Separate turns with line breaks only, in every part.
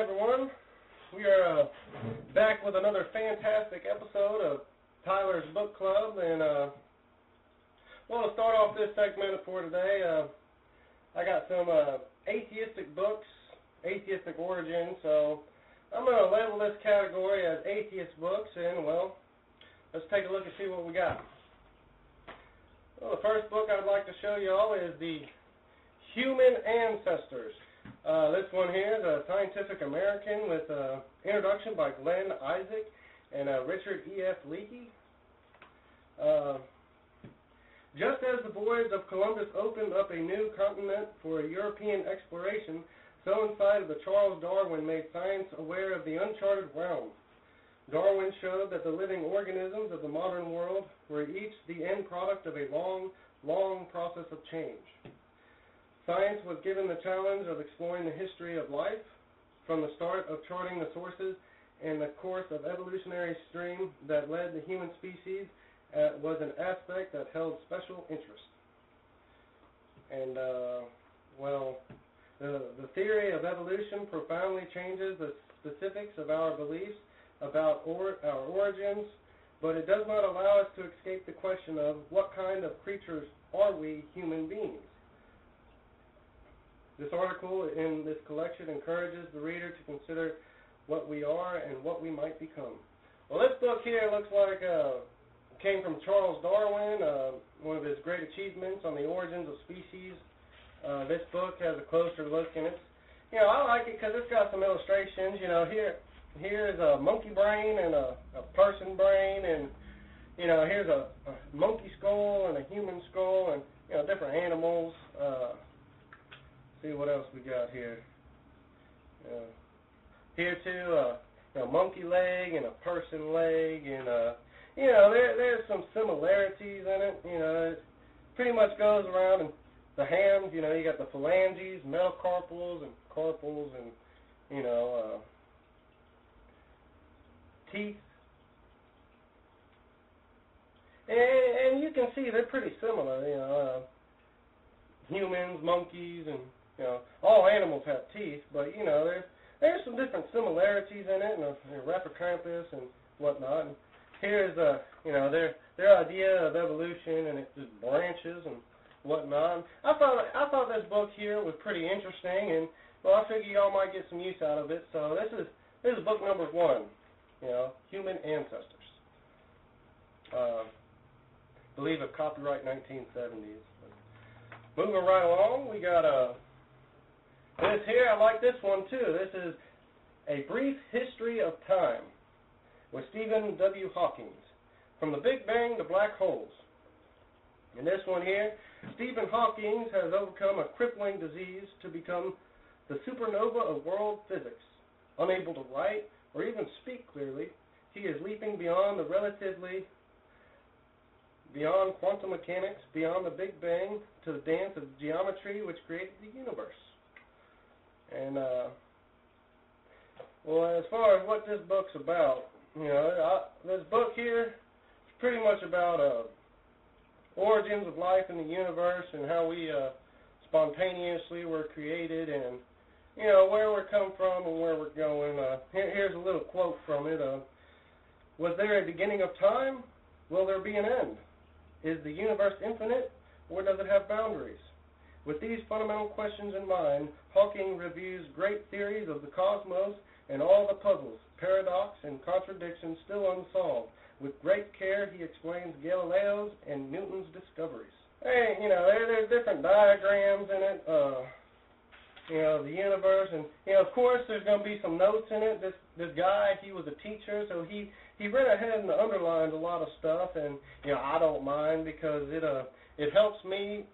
Hi everyone. We are back with another fantastic episode of Tyler's Book Club, and well, to start off this segment for today, I got some atheistic books, atheistic origin, so I'm going to label this category as atheist books, and well, let's take a look and see what we got. Well, the first book I'd like to show you all is The Human Ancestors. This one here is a Scientific American with introduction by Glenn Isaac and Richard E.F. Leakey. Just as the voyage of Columbus opened up a new continent for European exploration, so inside of the Charles Darwin made science aware of the uncharted realm. Darwin showed that the living organisms of the modern world were each the end product of a long, long process of change. Science was given the challenge of exploring the history of life, from the start of charting the sources and the course of evolutionary stream that led the human species was an aspect that held special interest. And, well, the theory of evolution profoundly changes the specifics of our beliefs about our origins, but it does not allow us to escape the question of what kind of creatures are we human beings. This article in this collection encourages the reader to consider what we are and what we might become. Well, this book here looks like came from Charles Darwin, one of his great achievements on the origins of species. This book has a closer look, and it's, I like it because it's got some illustrations. Here's a monkey brain and a person brain, and here's a monkey skull and a human skull, and different animals. See what else we got here. Here too, a monkey leg and a person leg, and there's some similarities in it. It pretty much goes around, and the hams. You got the phalanges, metacarpals and carpals, and teeth. And you can see they're pretty similar. Humans, monkeys, and all animals have teeth, but there's some different similarities in it, and Rappatrampus and whatnot. And here's their idea of evolution, and it just branches and whatnot. I thought this book here was pretty interesting, and well, I figure y'all might get some use out of it. So this is book number 1, Human Ancestors. Believe a copyright 1970s. Moving right along, we got this here. I like this one too. This is A Brief History of Time with Stephen W. Hawking, From the Big Bang to Black Holes. In this one here, Stephen Hawking has overcome a crippling disease to become the supernova of world physics. Unable to write or even speak clearly, he is leaping beyond the relatively, beyond quantum mechanics, beyond the Big Bang, to the dance of geometry which created the universe. And, well, as far as what this book's about, this book here is pretty much about origins of life in the universe and how we spontaneously were created, and, where we come from and where we're going. Here's a little quote from it. Was there a beginning of time? Will there be an end? Is the universe infinite, or does it have boundaries? With these fundamental questions in mind, Hawking reviews great theories of the cosmos and all the puzzles, paradox, and contradictions still unsolved. With great care, he explains Galileo's and Newton's discoveries. Hey, there's different diagrams in it, the universe, and, of course, there's going to be some notes in it. This guy, he was a teacher, so he went ahead and underlined a lot of stuff, and, I don't mind because it helps me.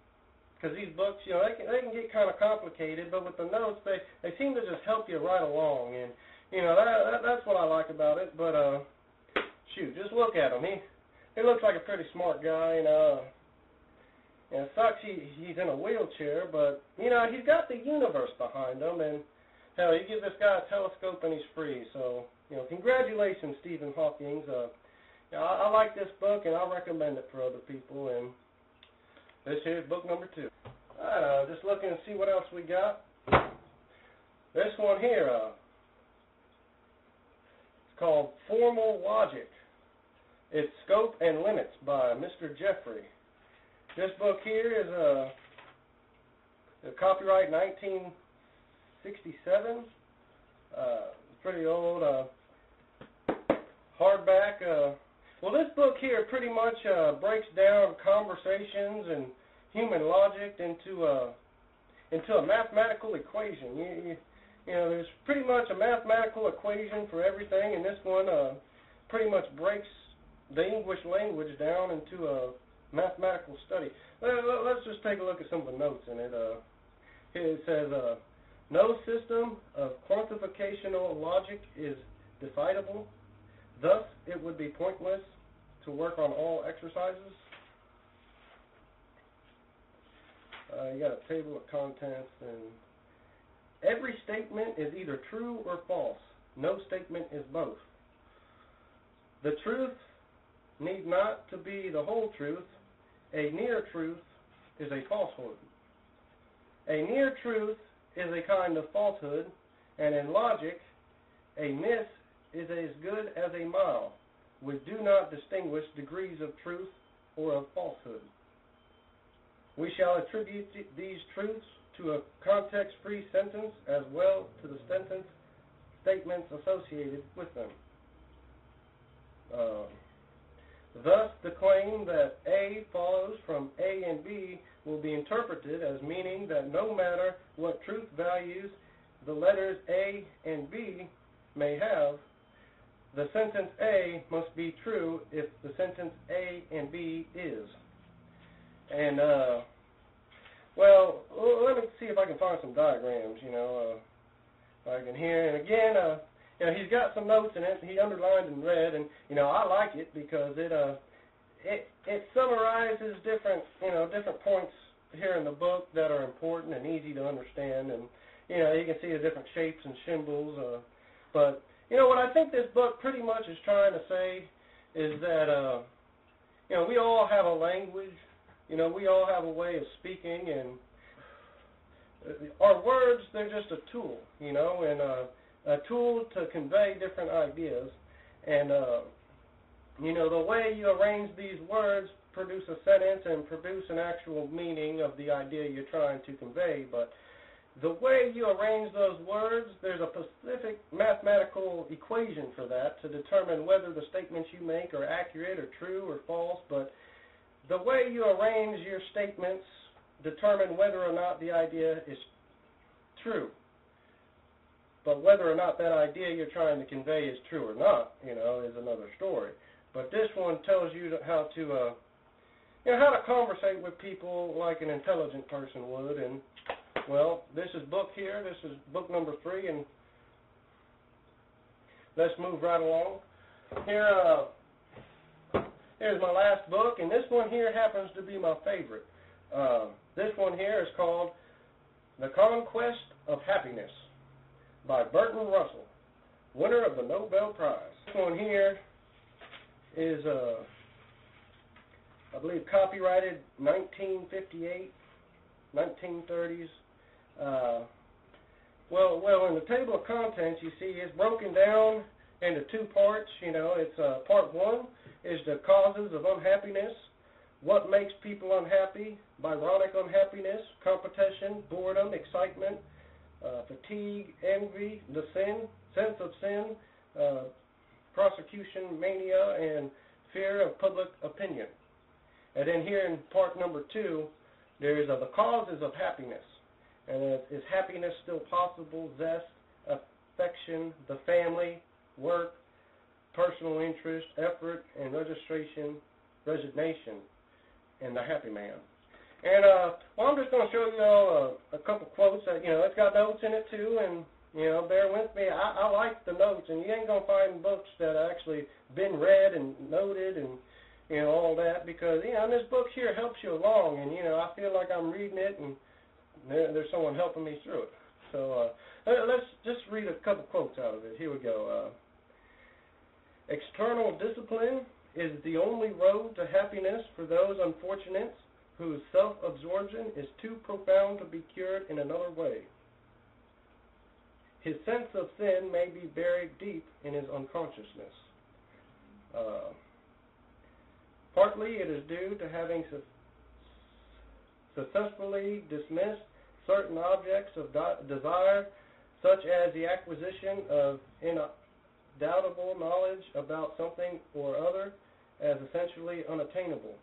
Because these books, they can get kind of complicated, but with the notes, they seem to just help you right along, and that's what I like about it. But shoot, just look at him. He looks like a pretty smart guy, and it sucks he's in a wheelchair, but he's got the universe behind him, and hell, you give this guy a telescope and he's free. So congratulations, Stephen Hawking. I like this book, and I recommend it for other people, and this here's book number 2. All right, just looking to see what else we got. This one here, called Formal Logic, Its Scope and Limits by Mr. Jeffrey. This book here is copyright 1967. Pretty old, hardback. Well, this book here pretty much breaks down conversations and human logic into a mathematical equation. You know, there's pretty much a mathematical equation for everything, and this one pretty much breaks the English language down into a mathematical study. Let's just take a look at some of the notes in it. It says, no system of quantificational logic is decidable. Thus, it would be pointless to work on all exercises. You got a table of contents, and every statement is either true or false. No statement is both. The truth need not to be the whole truth. A near truth is a falsehood. A near truth is a kind of falsehood, and in logic, a miss is as good as a mile. We do not distinguish degrees of truth or of falsehood. We shall attribute these truths to a context-free sentence as well to the sentence statements associated with them. Thus, the claim that A follows from A and B will be interpreted as meaning that no matter what truth values the letters A and B may have, the sentence A must be true if the sentence A and B is. And, well, let me see if I can find some diagrams, I can hear. And again, he's got some notes in it. He underlined in red, and, I like it because it summarizes different points here in the book that are important and easy to understand. And, you can see the different shapes and symbols. But, what I think this book pretty much is trying to say is that, we all have a language. We all have a way of speaking, and our words, they're just a tool, and a tool to convey different ideas. And, the way you arrange these words produce a sentence and produce an actual meaning of the idea you're trying to convey. But the way you arrange those words, there's a specific mathematical equation for that to determine whether the statements you make are accurate or true or false. But the way you arrange your statements determine whether or not the idea is true. But whether or not that idea you're trying to convey is true or not, is another story. But this one tells you how to conversate with people like an intelligent person would. And, well, this is book here. This is book number 3, and let's move right along. Here's my last book, and this one here happens to be my favorite. This one here is called The Conquest of Happiness by Bertrand Russell, winner of the Nobel Prize. This one here is, I believe, copyrighted 1958, 1930s. Well, in the table of contents, you see it's broken down into 2 parts. It's part 1 is the causes of unhappiness, what makes people unhappy, Byronic unhappiness, competition, boredom, excitement, fatigue, envy, the sense of sin, prosecution, mania, and fear of public opinion. And then here in part number 2, there's the causes of happiness. And is happiness still possible? Zest, affection, the family, work, personal interest, effort, and resignation, and the happy man. And, I'm just going to show you all a couple quotes that, it's got notes in it too, and, bear with me. I like the notes, and you ain't going to find books that actually been read and noted and, all that, because, and this book here helps you along, and, I feel like I'm reading it, and there's someone helping me through it. So, let's just read a couple quotes out of it. Here we go. External discipline is the only road to happiness for those unfortunates whose self-absorption is too profound to be cured in another way. his sense of sin may be buried deep in his unconsciousness. Partly it is due to having successfully dismissed certain objects of desire, such as the acquisition of undoubtable knowledge about something or other, as essentially unattainable.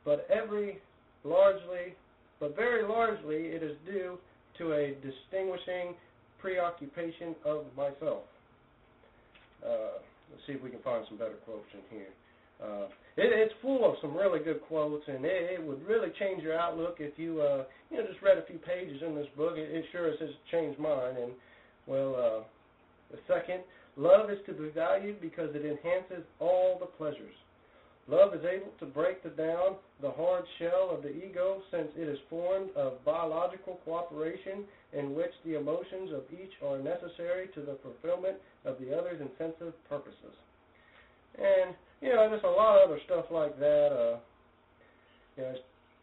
But very largely it is due to a distinguishing preoccupation of myself. Let's see if we can find some better quotes in here. It's full of some really good quotes, and it would really change your outlook if you just read a few pages in this book. It sure has changed mine. And well, the second, love is to be valued because it enhances all the pleasures. Love is able to break down the hard shell of the ego, since it is formed of biological cooperation in which the emotions of each are necessary to the fulfillment of the other's intensive purposes. And, there's a lot of other stuff like that.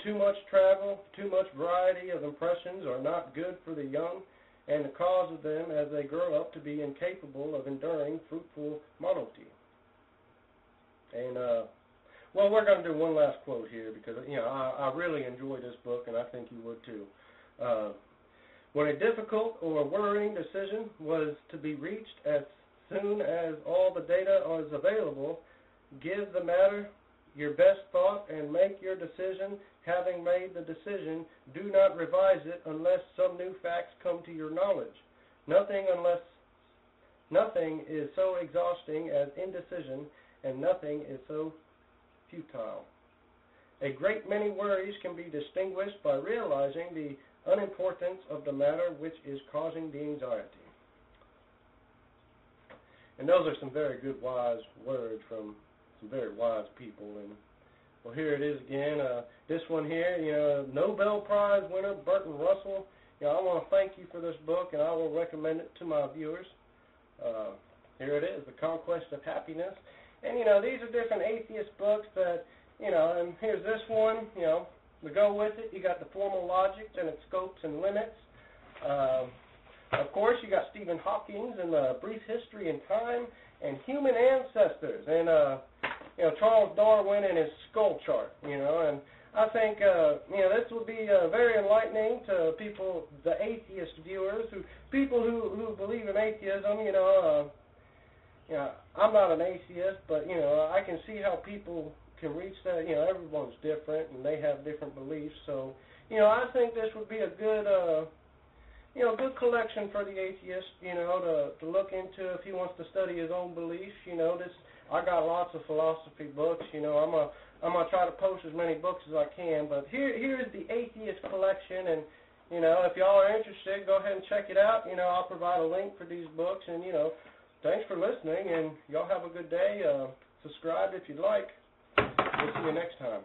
Too much travel, too much variety of impressions are not good for the young, and the cause of them as they grow up to be incapable of enduring fruitful modesty. And, well, we're going to do one last quote here because, I really enjoyed this book, and I think you would too. When a difficult or worrying decision was to be reached, as soon as all the data is available, give the matter your best thought and make your decision. Having made the decision, do not revise it unless some new facts come to your knowledge. Nothing is so exhausting as indecision, and nothing is so futile. A great many worries can be distinguished by realizing the unimportance of the matter which is causing the anxiety. And those are some very good wise words from some very wise people. And well, here it is again. This one here, Nobel Prize winner Bertrand Russell. I want to thank you for this book, and I will recommend it to my viewers. Here it is, The Conquest of Happiness. And, these are different atheist books that, and here's this one, to go with it. You got the formal logic and its scopes and limits. Of course, you got Stephen Hawking and the Brief History in Time and Human Ancestors, and Charles Darwin and his skull chart, and I think this would be very enlightening to people, the atheist viewers, people who believe in atheism. I'm not an atheist, but I can see how people can reach that. Everyone's different and they have different beliefs, so I think this would be a good good collection for the atheist, to look into if he wants to study his own beliefs. I got lots of philosophy books. I'm gonna try to post as many books as I can. But here's the atheist collection, and if y'all are interested, go ahead and check it out. I'll provide a link for these books, and thanks for listening, and y'all have a good day. Subscribe if you'd like. We'll see you next time.